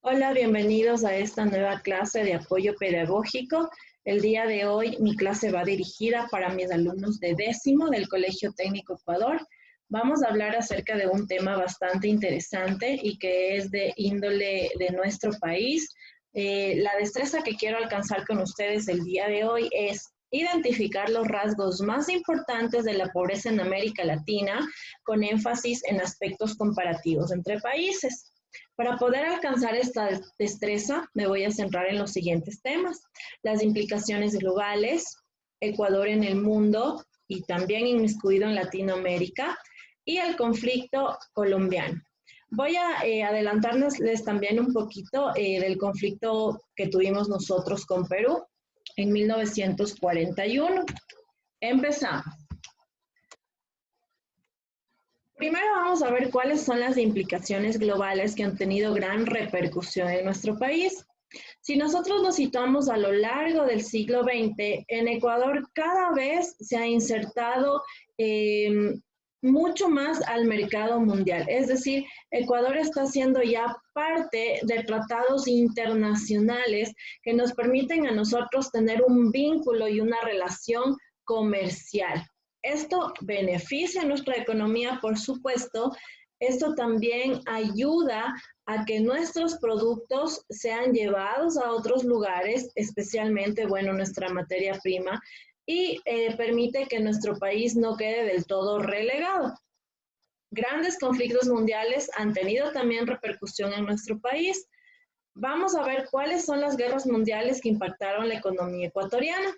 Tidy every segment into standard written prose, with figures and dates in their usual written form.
Hola, bienvenidos a esta nueva clase de apoyo pedagógico. El día de hoy mi clase va dirigida para mis alumnos de décimo del Colegio Técnico Ecuador. Vamos a hablar acerca de un tema bastante interesante y que es de índole de nuestro país. La destreza que quiero alcanzar con ustedes el día de hoy es identificar los rasgos más importantes de la pobreza en América Latina, con énfasis en aspectos comparativos entre países. Para poder alcanzar esta destreza, me voy a centrar en los siguientes temas: las implicaciones globales, Ecuador en el mundo y también inmiscuido en Latinoamérica, y el conflicto colombiano. Voy a adelantarles también un poquito del conflicto que tuvimos nosotros con Perú en 1941. Empezamos. Primero vamos a ver cuáles son las implicaciones globales que han tenido gran repercusión en nuestro país. Si nosotros nos situamos a lo largo del siglo XX, en Ecuador cada vez se ha insertado mucho más al mercado mundial. Es decir, Ecuador está siendo ya parte de tratados internacionales que nos permiten a nosotros tener un vínculo y una relación comercial. Esto beneficia a nuestra economía, por supuesto. Esto también ayuda a que nuestros productos sean llevados a otros lugares, especialmente, bueno, nuestra materia prima, y permite que nuestro país no quede del todo relegado. Grandes conflictos mundiales han tenido también repercusión en nuestro país. Vamos a ver cuáles son las guerras mundiales que impactaron la economía ecuatoriana.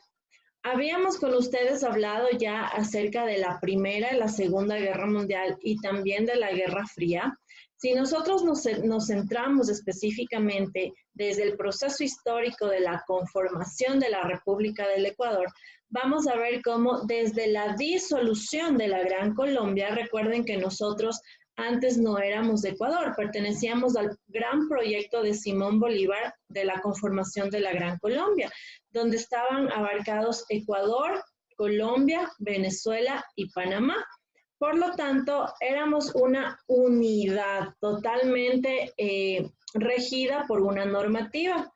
Habíamos con ustedes hablado ya acerca de la Primera y la Segunda Guerra Mundial y también de la Guerra Fría. Si nosotros nos centramos específicamente desde el proceso histórico de la conformación de la República del Ecuador, vamos a ver cómo desde la disolución de la Gran Colombia, recuerden que nosotros antes no éramos de Ecuador, pertenecíamos al gran proyecto de Simón Bolívar de la conformación de la Gran Colombia, donde estaban abarcados Ecuador, Colombia, Venezuela y Panamá. Por lo tanto, éramos una unidad totalmente regida por una normativa.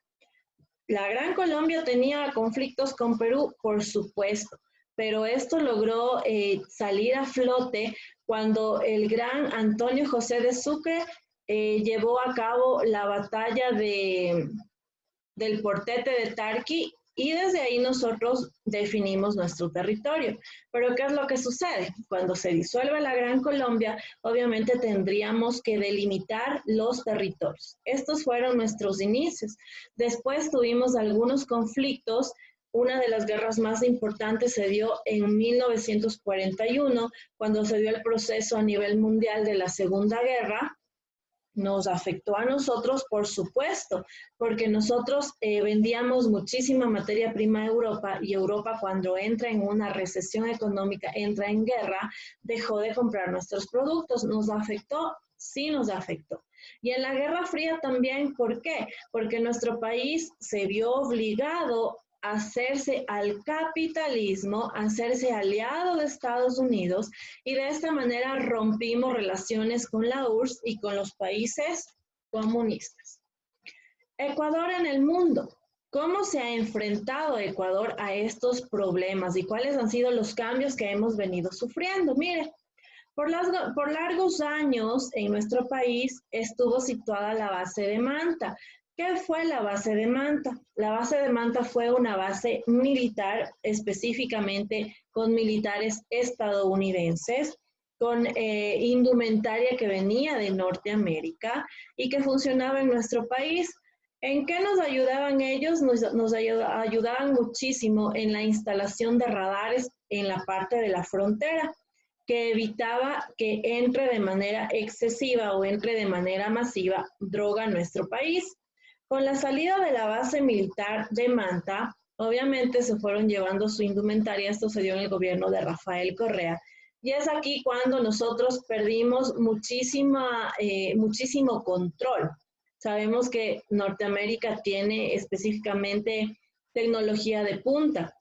La Gran Colombia tenía conflictos con Perú, por supuesto, pero esto logró salir a flote cuando el gran Antonio José de Sucre llevó a cabo la batalla del Portete de Tarqui, y desde ahí nosotros definimos nuestro territorio. Pero ¿qué es lo que sucede? Cuando se disuelve la Gran Colombia, obviamente tendríamos que delimitar los territorios. Estos fueron nuestros inicios. Después tuvimos algunos conflictos. Una de las guerras más importantes se dio en 1941, cuando se dio el proceso a nivel mundial de la Segunda Guerra. Nos afectó a nosotros, por supuesto, porque nosotros vendíamos muchísima materia prima a Europa, y Europa, cuando entra en una recesión económica, entra en guerra, dejó de comprar nuestros productos. ¿Nos afectó? Sí, nos afectó. Y en la Guerra Fría también. ¿Por qué? Porque nuestro país se vio obligado a hacerse al capitalismo, a hacerse aliado de Estados Unidos, y de esta manera rompimos relaciones con la URSS y con los países comunistas. Ecuador en el mundo. ¿Cómo se ha enfrentado Ecuador a estos problemas y cuáles han sido los cambios que hemos venido sufriendo? Mire, por largos años en nuestro país estuvo situada la base de Manta. ¿Qué fue la base de Manta? La base de Manta fue una base militar, específicamente con militares estadounidenses, con indumentaria que venía de Norteamérica y que funcionaba en nuestro país. ¿En qué nos ayudaban ellos? Nos ayudaban muchísimo en la instalación de radares en la parte de la frontera, que evitaba que entre de manera excesiva o entre de manera masiva droga a nuestro país. Con la salida de la base militar de Manta, obviamente se fueron llevando su indumentaria. Esto se dio en el gobierno de Rafael Correa. Y es aquí cuando nosotros perdimos muchísimo control. Sabemos que Norteamérica tiene específicamente tecnología de punta.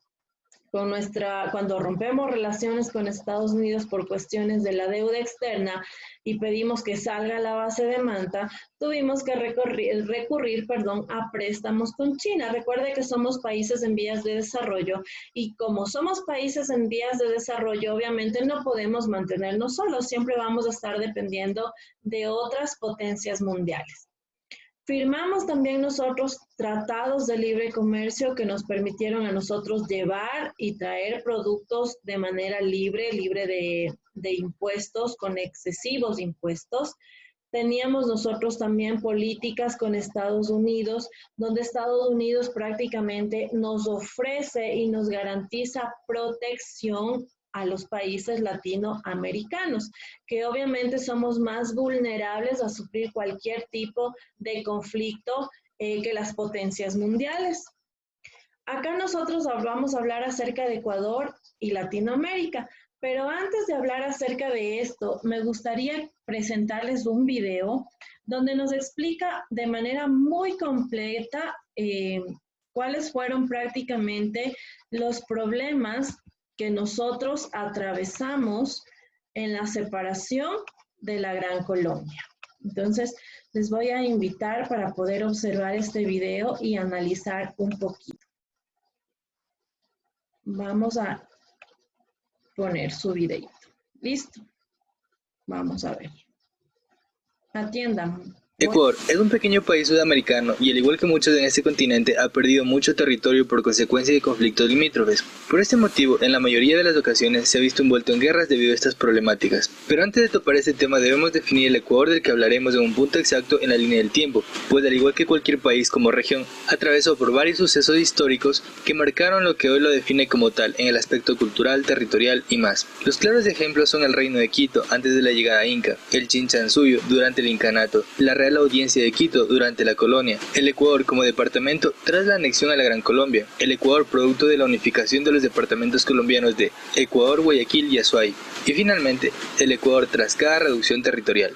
cuando rompemos relaciones con Estados Unidos por cuestiones de la deuda externa y pedimos que salga la base de Manta, tuvimos que recurrir a préstamos con China. Recuerde que somos países en vías de desarrollo y como somos países en vías de desarrollo, obviamente no podemos mantenernos solos, siempre vamos a estar dependiendo de otras potencias mundiales. Firmamos también nosotros tratados de libre comercio que nos permitieron a nosotros llevar y traer productos de manera libre de impuestos, con excesivos impuestos. Teníamos nosotros también políticas con Estados Unidos, donde Estados Unidos prácticamente nos ofrece y nos garantiza protección a los países latinoamericanos, que obviamente somos más vulnerables a sufrir cualquier tipo de conflicto que las potencias mundiales. Acá nosotros vamos a hablar acerca de Ecuador y Latinoamérica, pero antes de hablar acerca de esto, me gustaría presentarles un video donde nos explica de manera muy completa cuáles fueron prácticamente los problemas que nosotros atravesamos en la separación de la Gran Colombia. Entonces, les voy a invitar para poder observar este video y analizar un poquito. Vamos a poner su videito. ¿Listo? Vamos a ver. Atiendan. Ecuador es un pequeño país sudamericano y al igual que muchos en este continente ha perdido mucho territorio por consecuencia de conflictos limítrofes. Por este motivo, en la mayoría de las ocasiones se ha visto envuelto en guerras debido a estas problemáticas. Pero antes de topar este tema debemos definir el Ecuador del que hablaremos en un punto exacto en la línea del tiempo, pues al igual que cualquier país como región, atravesó por varios sucesos históricos que marcaron lo que hoy lo define como tal en el aspecto cultural, territorial y más. Los claros ejemplos son el Reino de Quito antes de la llegada inca, el Chinchansuyú durante el incanato, la Real Audiencia de Quito durante la colonia, el Ecuador como departamento tras la anexión a la Gran Colombia, el Ecuador producto de la unificación de los departamentos colombianos de Ecuador, Guayaquil y Azuay, y finalmente el Ecuador tras cada reducción territorial.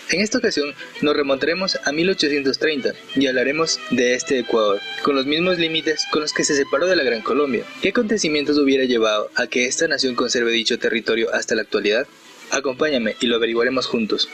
En esta ocasión nos remontaremos a 1830 y hablaremos de este Ecuador, con los mismos límites con los que se separó de la Gran Colombia. ¿Qué acontecimientos hubiera llevado a que esta nación conserve dicho territorio hasta la actualidad? Acompáñame y lo averiguaremos juntos.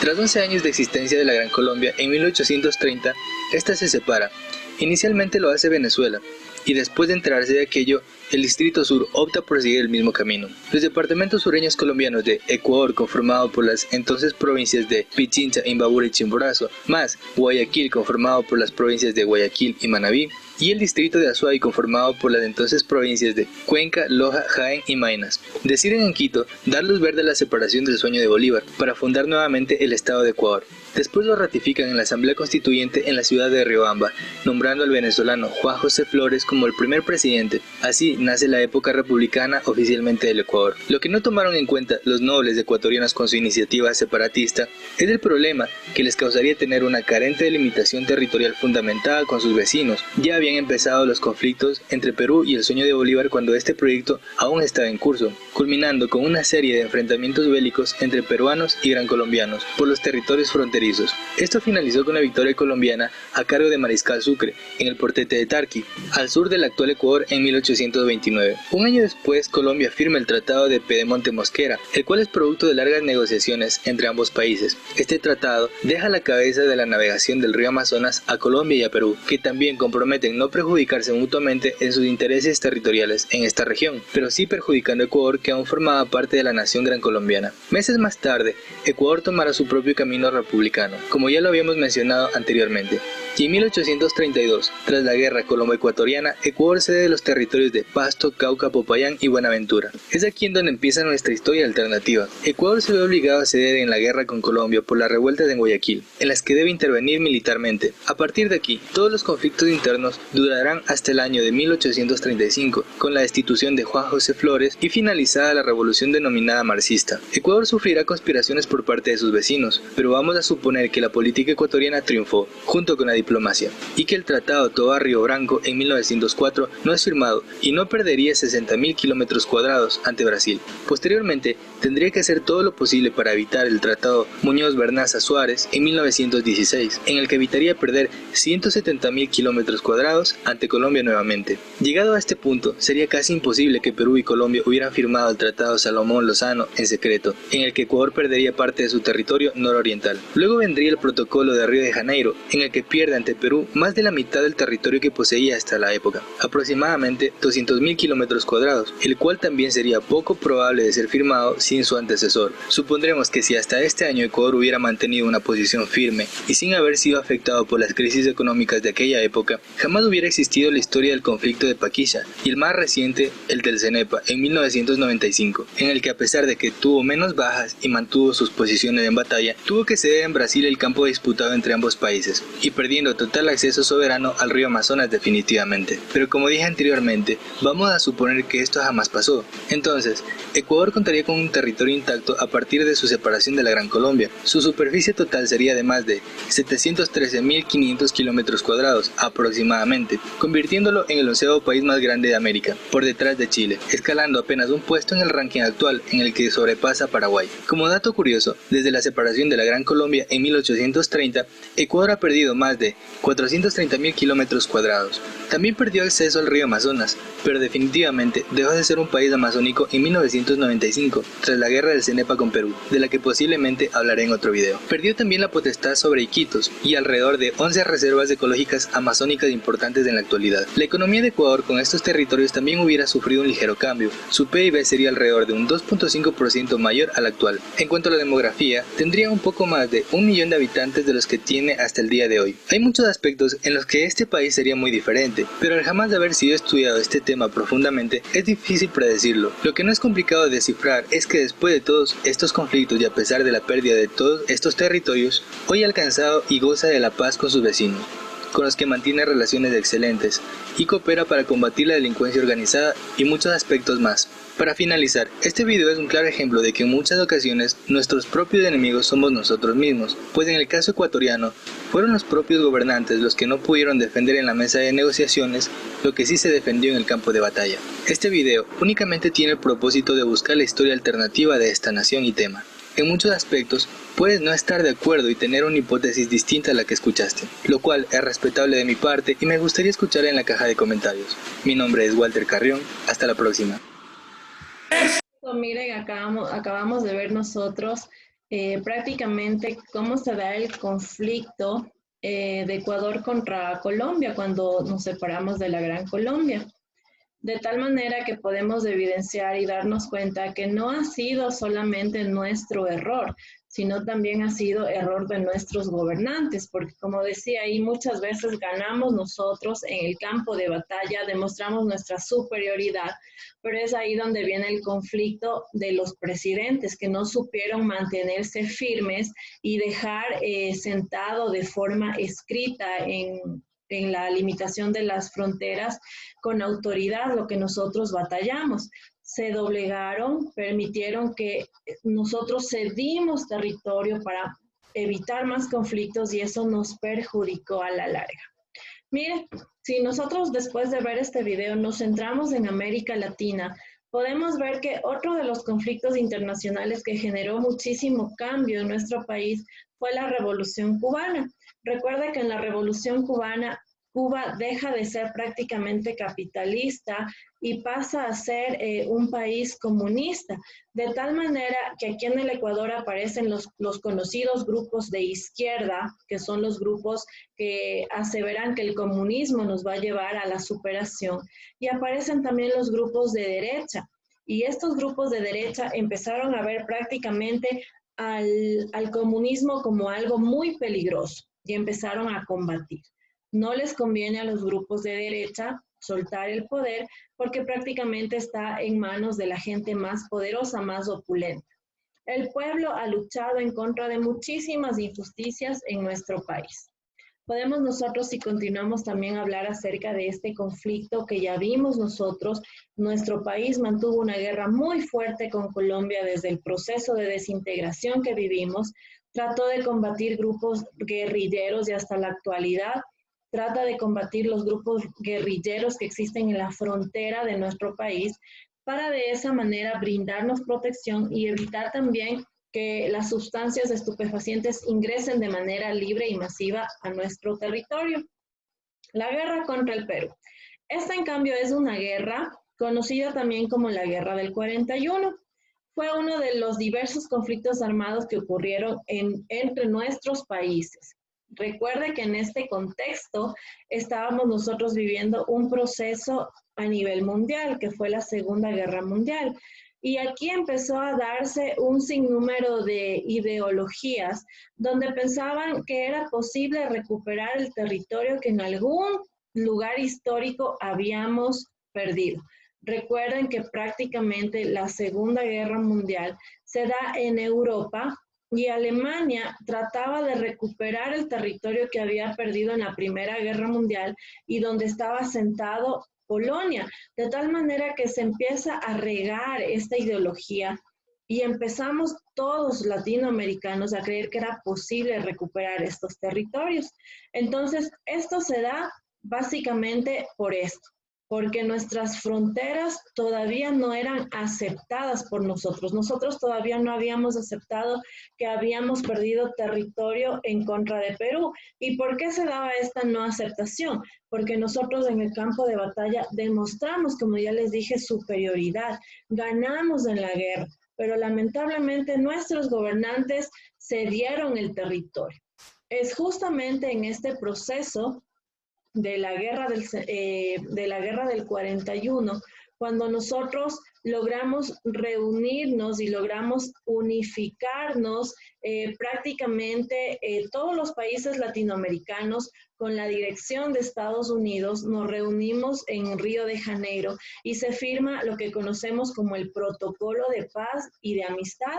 Tras 11 años de existencia de la Gran Colombia, en 1830, esta se separa. Inicialmente lo hace Venezuela, y después de enterarse de aquello, el Distrito Sur opta por seguir el mismo camino. Los departamentos sureños colombianos de Ecuador, conformado por las entonces provincias de Pichincha, Imbabura y Chimborazo, más Guayaquil, conformado por las provincias de Guayaquil y Manabí, y el distrito de Azuay, conformado por las entonces provincias de Cuenca, Loja, Jaén y Maynas. Deciden en Quito dar luz verde a la separación del sueño de Bolívar para fundar nuevamente el Estado de Ecuador. Después lo ratifican en la Asamblea Constituyente en la ciudad de Riobamba, nombrando al venezolano Juan José Flores como el primer presidente. Así nace la época republicana oficialmente del Ecuador. Lo que no tomaron en cuenta los nobles ecuatorianos con su iniciativa separatista es el problema que les causaría tener una carente delimitación territorial fundamentada con sus vecinos. Ya habían empezado los conflictos entre Perú y el sueño de Bolívar cuando este proyecto aún estaba en curso, culminando con una serie de enfrentamientos bélicos entre peruanos y gran colombianos por los territorios fronterizos. Esto finalizó con la victoria colombiana a cargo de Mariscal Sucre en el Portete de Tarqui, al sur del actual Ecuador en 1829. Un año después, Colombia firma el Tratado de Pedemonte Mosquera, el cual es producto de largas negociaciones entre ambos países. Este tratado deja la cabeza de la navegación del río Amazonas a Colombia y a Perú, que también comprometen no perjudicarse mutuamente en sus intereses territoriales en esta región, pero sí perjudicando a Ecuador, que aún formaba parte de la nación gran colombiana. Meses más tarde, Ecuador tomará su propio camino republicano, como ya lo habíamos mencionado anteriormente. Y en 1832, tras la guerra colombo-ecuatoriana, Ecuador cede los territorios de Pasto, Cauca, Popayán y Buenaventura. Es aquí en donde empieza nuestra historia alternativa. Ecuador se ve obligado a ceder en la guerra con Colombia por las revueltas en Guayaquil, en las que debe intervenir militarmente. A partir de aquí, todos los conflictos internos durarán hasta el año de 1835, con la destitución de Juan José Flores y finalizada la revolución denominada marxista. Ecuador sufrirá conspiraciones por parte de sus vecinos, pero vamos a suponer que la política ecuatoriana triunfó, junto con la diplomacia diplomacia, y que el Tratado Tovar-Río Branco en 1904 no es firmado y no perdería 60.000 kilómetros cuadrados ante Brasil. Posteriormente, tendría que hacer todo lo posible para evitar el Tratado Muñoz-Vernaza-Suárez en 1916, en el que evitaría perder 170.000 kilómetros cuadrados ante Colombia nuevamente. Llegado a este punto, sería casi imposible que Perú y Colombia hubieran firmado el Tratado Salomón-Lozano en secreto, en el que Ecuador perdería parte de su territorio nororiental. Luego vendría el Protocolo de Río de Janeiro, en el que pierde ante Perú más de la mitad del territorio que poseía hasta la época, aproximadamente 200.000 kilómetros cuadrados, el cual también sería poco probable de ser firmado sin su antecesor. Supondremos que si hasta este año Ecuador hubiera mantenido una posición firme y sin haber sido afectado por las crisis económicas de aquella época, jamás hubiera existido la historia del conflicto de Paquilla y el más reciente, el del Cenepa, en 1995, en el que a pesar de que tuvo menos bajas y mantuvo sus posiciones en batalla, tuvo que ceder en Brasil el campo disputado entre ambos países y perdiendo total acceso soberano al río Amazonas definitivamente. Pero como dije anteriormente, vamos a suponer que esto jamás pasó. Entonces, Ecuador contaría con un territorio intacto a partir de su separación de la Gran Colombia. Su superficie total sería de más de 713.500 kilómetros cuadrados aproximadamente, convirtiéndolo en el 11º país más grande de América, por detrás de Chile, escalando apenas un puesto en el ranking actual en el que sobrepasa a Paraguay. Como dato curioso, desde la separación de la Gran Colombia en 1830, Ecuador ha perdido más de 430.000 kilómetros cuadrados. También perdió acceso al río Amazonas, pero definitivamente dejó de ser un país amazónico en 1995, tras la guerra del Cenepa con Perú, de la que posiblemente hablaré en otro video. Perdió también la potestad sobre Iquitos y alrededor de 11 reservas ecológicas amazónicas importantes en la actualidad. La economía de Ecuador con estos territorios también hubiera sufrido un ligero cambio. Su PIB sería alrededor de un 2.5% mayor al actual. En cuanto a la demografía, tendría un poco más de 1 millón de habitantes de los que tiene hasta el día de hoy. Hay muchos aspectos en los que este país sería muy diferente, pero al jamás de haber sido estudiado este tema profundamente, es difícil predecirlo. Lo que no es complicado de descifrar es que después de todos estos conflictos y a pesar de la pérdida de todos estos territorios, hoy ha alcanzado y goza de la paz con sus vecinos, con los que mantiene relaciones excelentes y coopera para combatir la delincuencia organizada y muchos aspectos más. Para finalizar, este video es un claro ejemplo de que en muchas ocasiones nuestros propios enemigos somos nosotros mismos, pues en el caso ecuatoriano, fueron los propios gobernantes los que no pudieron defender en la mesa de negociaciones lo que sí se defendió en el campo de batalla. Este video únicamente tiene el propósito de buscar la historia alternativa de esta nación y tema. En muchos aspectos, puedes no estar de acuerdo y tener una hipótesis distinta a la que escuchaste, lo cual es respetable de mi parte y me gustaría escuchar en la caja de comentarios. Mi nombre es Walter Carrión, hasta la próxima. Miren, acabamos de ver nosotros prácticamente cómo se da el conflicto de Ecuador contra Colombia cuando nos separamos de la Gran Colombia. De tal manera que podemos evidenciar y darnos cuenta que no ha sido solamente nuestro error, sino también ha sido error de nuestros gobernantes, porque como decía ahí, muchas veces ganamos nosotros en el campo de batalla, demostramos nuestra superioridad, pero es ahí donde viene el conflicto de los presidentes que no supieron mantenerse firmes y dejar sentado de forma escrita en la limitación de las fronteras con autoridad lo que nosotros batallamos. Se doblegaron, permitieron que nosotros cedimos territorio para evitar más conflictos y eso nos perjudicó a la larga. Miren, si nosotros después de ver este video nos centramos en América Latina, podemos ver que otro de los conflictos internacionales que generó muchísimo cambio en nuestro país fue la Revolución Cubana. Recuerda que en la Revolución Cubana, Cuba deja de ser prácticamente capitalista y pasa a ser un país comunista, de tal manera que aquí en el Ecuador aparecen los conocidos grupos de izquierda, que son los grupos que aseveran que el comunismo nos va a llevar a la superación, y aparecen también los grupos de derecha, y estos grupos de derecha empezaron a ver prácticamente al comunismo como algo muy peligroso y empezaron a combatir. No les conviene a los grupos de derecha soltar el poder porque prácticamente está en manos de la gente más poderosa, más opulenta. El pueblo ha luchado en contra de muchísimas injusticias en nuestro país. Podemos nosotros, si continuamos, también hablar acerca de este conflicto que ya vimos nosotros. Nuestro país mantuvo una guerra muy fuerte con Colombia desde el proceso de desintegración que vivimos. Trató de combatir grupos guerrilleros y hasta la actualidad trata de combatir los grupos guerrilleros que existen en la frontera de nuestro país para de esa manera brindarnos protección y evitar también que las sustancias estupefacientes ingresen de manera libre y masiva a nuestro territorio. La guerra contra el Perú. Esta, en cambio, es una guerra conocida también como la Guerra del 41. Fue uno de los diversos conflictos armados que ocurrieron entre nuestros países. Recuerde que en este contexto estábamos nosotros viviendo un proceso a nivel mundial, que fue la Segunda Guerra Mundial. Y aquí empezó a darse un sinnúmero de ideologías donde pensaban que era posible recuperar el territorio que en algún lugar histórico habíamos perdido. Recuerden que prácticamente la Segunda Guerra Mundial se da en Europa y Alemania trataba de recuperar el territorio que había perdido en la Primera Guerra Mundial y donde estaba asentado Polonia, de tal manera que se empieza a regar esta ideología y empezamos todos latinoamericanos a creer que era posible recuperar estos territorios. Entonces, esto se da básicamente por esto, porque nuestras fronteras todavía no eran aceptadas por nosotros. Nosotros todavía no habíamos aceptado que habíamos perdido territorio en contra de Perú. ¿Y por qué se daba esta no aceptación? Porque nosotros en el campo de batalla demostramos, como ya les dije, superioridad. Ganamos en la guerra, pero lamentablemente nuestros gobernantes cedieron el territorio. Es justamente en este proceso de la guerra del 41, cuando nosotros logramos reunirnos y logramos unificarnos prácticamente todos los países latinoamericanos con la dirección de Estados Unidos, nos reunimos en Río de Janeiro y se firma lo que conocemos como el Protocolo de Paz y de Amistad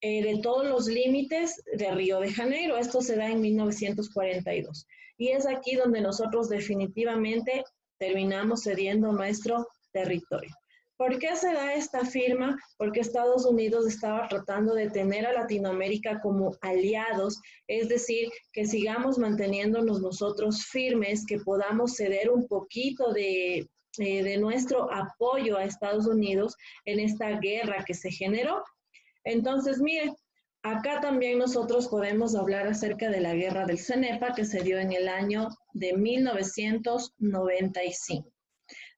de todos los límites de Río de Janeiro. Esto se da en 1942. Y es aquí donde nosotros definitivamente terminamos cediendo nuestro territorio. ¿Por qué se da esta firma? Porque Estados Unidos estaba tratando de tener a Latinoamérica como aliados, es decir, que sigamos manteniéndonos nosotros firmes, que podamos ceder un poquito de nuestro apoyo a Estados Unidos en esta guerra que se generó. Entonces, mire, acá también nosotros podemos hablar acerca de la guerra del Cenepa que se dio en el año de 1995.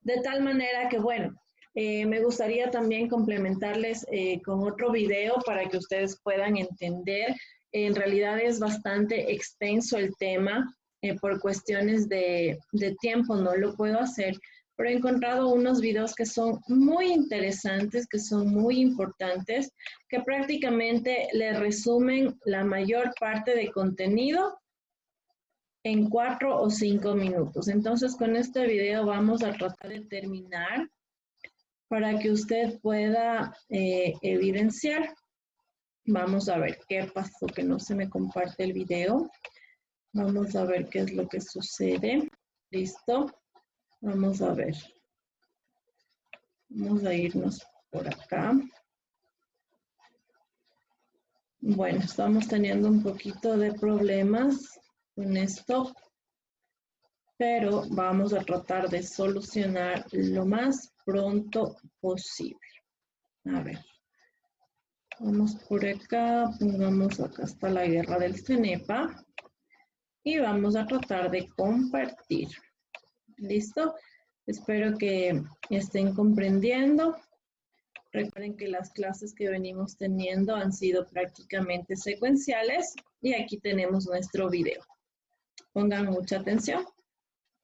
De tal manera que, bueno, me gustaría también complementarles con otro video para que ustedes puedan entender. En realidad es bastante extenso el tema, por cuestiones de tiempo no lo puedo hacer, pero he encontrado unos videos que son muy interesantes, que son muy importantes, que prácticamente le resumen la mayor parte de contenido en 4 o 5 minutos. Entonces, con este video vamos a tratar de terminar para que usted pueda evidenciar. Vamos a ver qué pasó, que no se me comparte el video. Vamos a ver qué es lo que sucede. Listo. Vamos a ver. Vamos a irnos por acá. Bueno, estamos teniendo un poquito de problemas con esto, pero vamos a tratar de solucionar lo más pronto posible. A ver. Vamos por acá, pongamos acá está la guerra del Cenepa y vamos a tratar de compartir. ¿Listo? Espero que estén comprendiendo. Recuerden que las clases que venimos teniendo han sido prácticamente secuenciales y aquí tenemos nuestro video. Pongan mucha atención.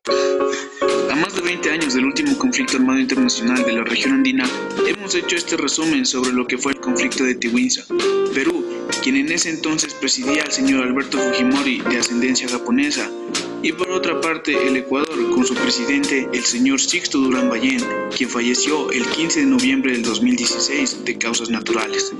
A más de 20 años del último conflicto armado internacional de la región andina, hemos hecho este resumen sobre lo que fue el conflicto de Tiwinza, Perú, quien en ese entonces presidía al señor Alberto Fujimori, de ascendencia japonesa, y por otra parte el Ecuador con su presidente, el señor Sixto Durán Ballén, quien falleció el 15 de noviembre del 2016 de causas naturales.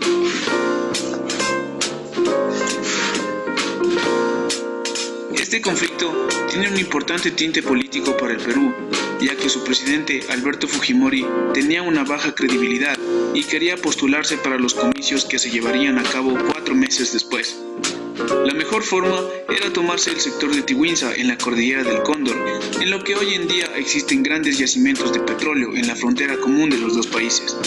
Este conflicto tiene un importante tinte político para el Perú, ya que su presidente, Alberto Fujimori, tenía una baja credibilidad y quería postularse para los comicios que se llevarían a cabo 4 meses después. La mejor forma era tomarse el sector de Tiwinsa en la cordillera del Cóndor, en lo que hoy en día existen grandes yacimientos de petróleo en la frontera común de los dos países.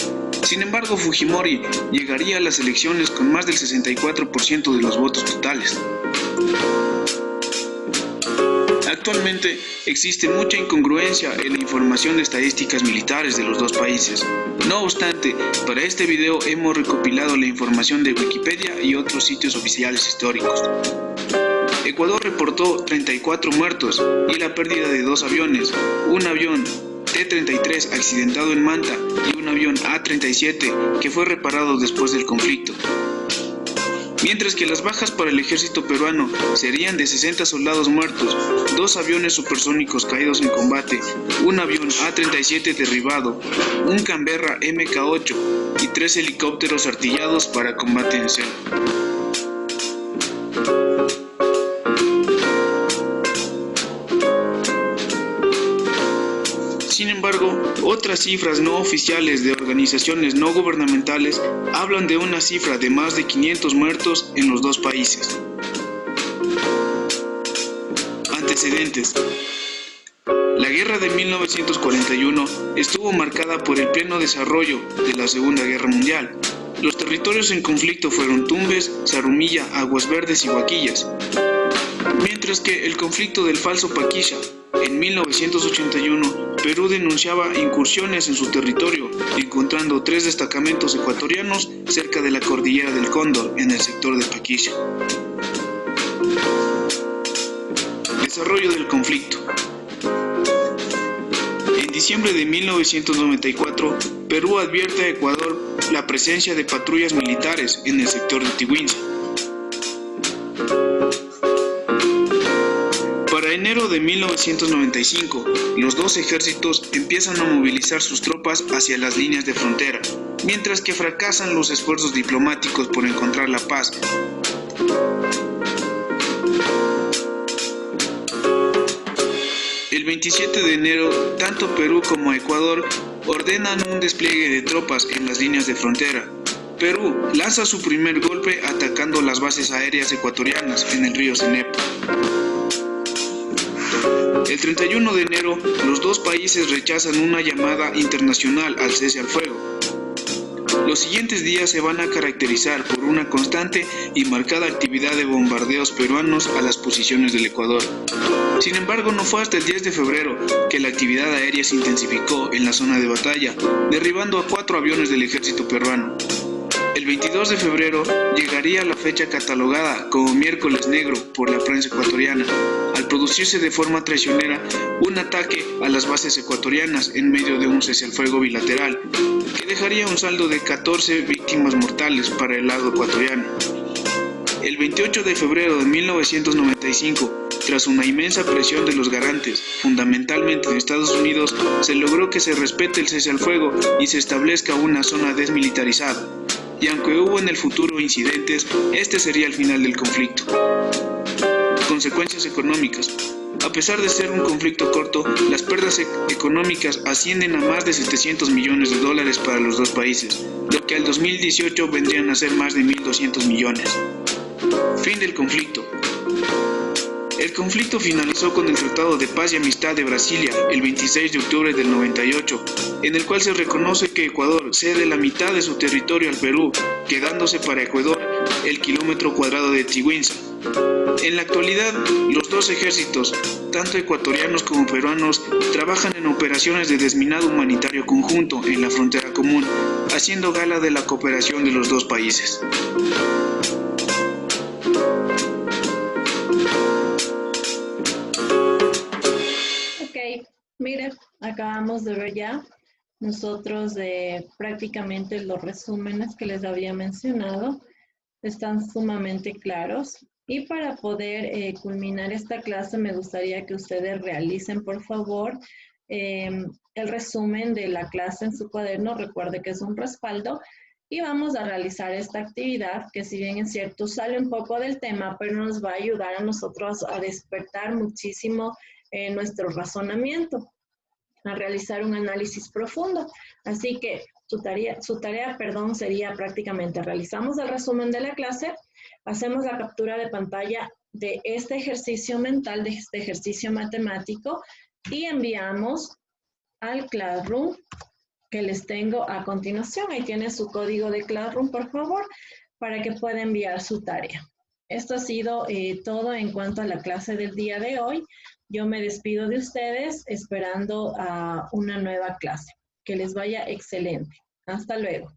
Sin embargo, Fujimori llegaría a las elecciones con más del 64% de los votos totales. Actualmente existe mucha incongruencia en la información de estadísticas militares de los dos países. No obstante, para este video hemos recopilado la información de Wikipedia y otros sitios oficiales históricos. Ecuador reportó 34 muertos y la pérdida de 2 aviones, un avión T-33 accidentado en Manta y un avión A-37 que fue reparado después del conflicto. Mientras que las bajas para el ejército peruano serían de 60 soldados muertos, 2 aviones supersónicos caídos en combate, un avión A-37 derribado, un Canberra Mk-8 y 3 helicópteros artillados para combate en selva. Sin embargo, otras cifras no oficiales de organizaciones no gubernamentales hablan de una cifra de más de 500 muertos en los dos países. Antecedentes. La guerra de 1941 estuvo marcada por el pleno desarrollo de la Segunda Guerra Mundial. Los territorios en conflicto fueron Tumbes, Zarumilla, Aguas Verdes y Huaquillas. Mientras que el conflicto del Falso Paquisha, en 1981, Perú denunciaba incursiones en su territorio, encontrando 3 destacamentos ecuatorianos cerca de la cordillera del Cóndor, en el sector de Paquisha. Desarrollo del conflicto. En diciembre de 1994, Perú advierte a Ecuador la presencia de patrullas militares en el sector de Tiwinsa. Para enero de 1995, los dos ejércitos empiezan a movilizar sus tropas hacia las líneas de frontera, mientras que fracasan los esfuerzos diplomáticos por encontrar la paz. El 27 de enero, tanto Perú como Ecuador ordenan un despliegue de tropas en las líneas de frontera. Perú lanza su primer golpe atacando las bases aéreas ecuatorianas en el río Cenepa. El 31 de enero, los dos países rechazan una llamada internacional al cese al fuego. Los siguientes días se van a caracterizar por una constante y marcada actividad de bombardeos peruanos a las posiciones del Ecuador. Sin embargo, no fue hasta el 10 de febrero que la actividad aérea se intensificó en la zona de batalla, derribando a 4 aviones del ejército peruano. El 22 de febrero llegaría la fecha catalogada como Miércoles Negro por la prensa ecuatoriana, al producirse de forma traicionera un ataque a las bases ecuatorianas en medio de un cese al fuego bilateral, que dejaría un saldo de 14 víctimas mortales para el lado ecuatoriano. El 28 de febrero de 1995, tras una inmensa presión de los garantes, fundamentalmente de Estados Unidos, se logró que se respete el cese al fuego y se establezca una zona desmilitarizada. Y aunque hubo en el futuro incidentes, este sería el final del conflicto. Consecuencias económicas. A pesar de ser un conflicto corto, las pérdidas económicas ascienden a más de 700 millones de dólares para los dos países, lo que al 2018 vendrían a ser más de 1.200 millones. Fin del conflicto. El conflicto finalizó con el Tratado de Paz y Amistad de Brasilia el 26 de octubre del 98, en el cual se reconoce que Ecuador cede la mitad de su territorio al Perú, quedándose para Ecuador el kilómetro cuadrado de Tiwinsa. En la actualidad, los dos ejércitos, tanto ecuatorianos como peruanos, trabajan en operaciones de desminado humanitario conjunto en la frontera común, haciendo gala de la cooperación de los dos países. Mire, acabamos de ver ya nosotros prácticamente los resúmenes que les había mencionado. Están sumamente claros. Y para poder culminar esta clase, me gustaría que ustedes realicen, por favor, el resumen de la clase en su cuaderno. Recuerde que es un respaldo. Y vamos a realizar esta actividad que, si bien es cierto, sale un poco del tema, pero nos va a ayudar a nosotros a despertar muchísimo nuestro razonamiento, a realizar un análisis profundo. Así que su tarea, sería prácticamente: realizamos el resumen de la clase, hacemos la captura de pantalla de este ejercicio mental, de este ejercicio matemático, y enviamos al Classroom que les tengo a continuación. Ahí tiene su código de Classroom, por favor, para que pueda enviar su tarea. Esto ha sido todo en cuanto a la clase del día de hoy. Yo me despido de ustedes esperando a una nueva clase. Que les vaya excelente. Hasta luego.